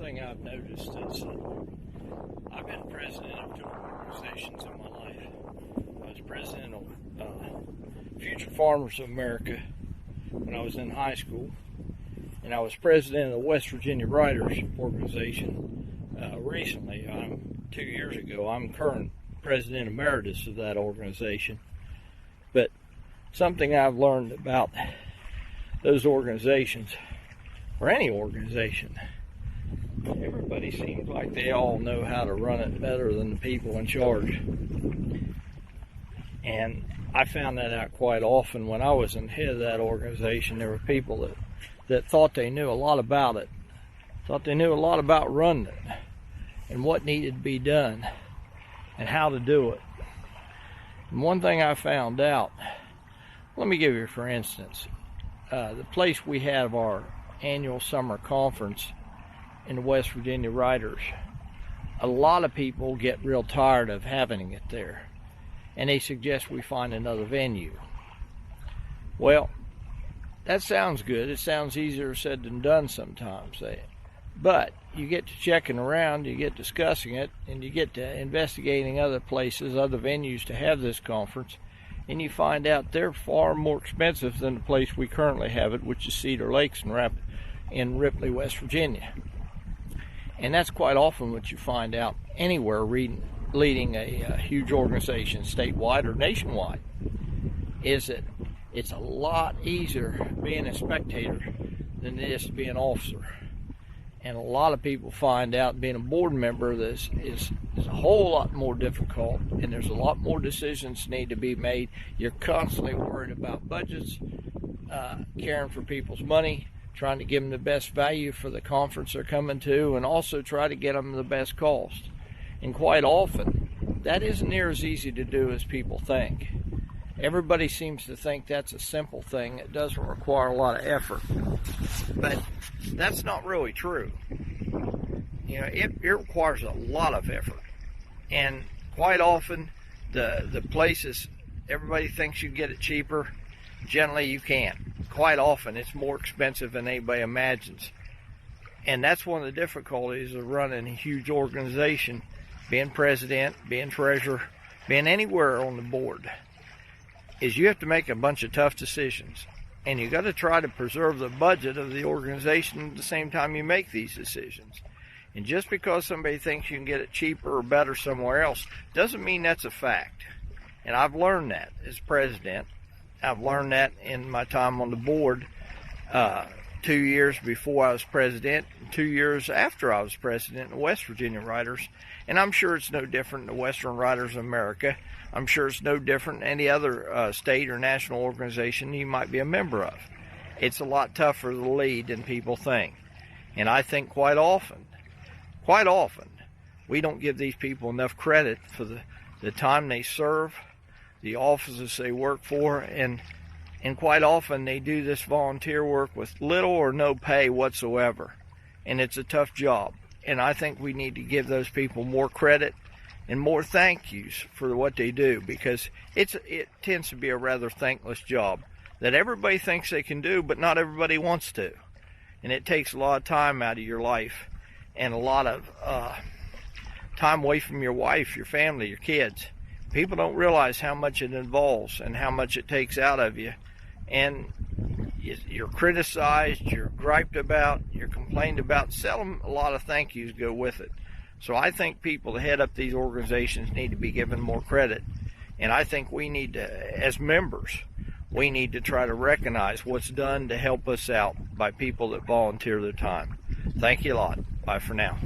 thing I've noticed is I've been president of two organizations in my life. I was president of Future Farmers of America when I was in high school, and I was president of the West Virginia Writers Organization recently. 2 years ago. I'm current president emeritus of that organization. But something I've learned about those organizations, or any organization, everybody seems like they all know how to run it better than the people in charge. And I found that out quite often. When I was in head of that organization, there were people that thought they knew a lot about it, thought they knew a lot about running it and what needed to be done and how to do it. And one thing I found out, let me give you for instance, the place we have our annual summer conference in the West Virginia Writers, a lot of people get real tired of having it there, and they suggest we find another venue. Well, that sounds good. It sounds easier said than done sometimes. But you get to checking around, you get discussing it, and you get to investigating other places, other venues to have this conference, and you find out they're far more expensive than the place we currently have it, which is Cedar Lakes in Ripley, West Virginia. And that's quite often what you find out anywhere leading a huge organization, statewide or nationwide, is that it's a lot easier being a spectator than it is to be an officer. And a lot of people find out being a board member is a whole lot more difficult, and there's a lot more decisions need to be made. You're constantly worried about budgets, caring for people's money, trying to give them the best value for the conference they're coming to, and also try to get them the best cost. And quite often, that isn't near as easy to do as people think. Everybody seems to think that's a simple thing. It doesn't require a lot of effort. But that's not really true. You know, it requires a lot of effort. And quite often, the places, everybody thinks you can get it cheaper. Generally, you can't. Quite often, it's more expensive than anybody imagines. And that's one of the difficulties of running a huge organization, being president, being treasurer, being anywhere on the board, is you have to make a bunch of tough decisions. And you got to try to preserve the budget of the organization at the same time you make these decisions. And just because somebody thinks you can get it cheaper or better somewhere else doesn't mean that's a fact. And I've learned that as president. I've learned that in my time on the board 2 years before I was president, and 2 years after I was president in the West Virginia Writers. And I'm sure it's no different in the Western Writers of America. I'm sure it's no different than any other state or national organization you might be a member of. It's a lot tougher to lead than people think. And I think quite often, we don't give these people enough credit for the time they serve, the offices they work for, and quite often they do this volunteer work with little or no pay whatsoever. And it's a tough job. And I think we need to give those people more credit and more thank yous for what they do, because it tends to be a rather thankless job that everybody thinks they can do, but not everybody wants to. And it takes a lot of time out of your life and a lot of time away from your wife, your family, your kids. People don't realize how much it involves and how much it takes out of you. And you're criticized, you're griped about, you're complained about. Seldom a lot of thank yous go with it. So I think people that head up these organizations need to be given more credit. And I think we need to, as members, we need to try to recognize what's done to help us out by people that volunteer their time. Thank you a lot. Bye for now.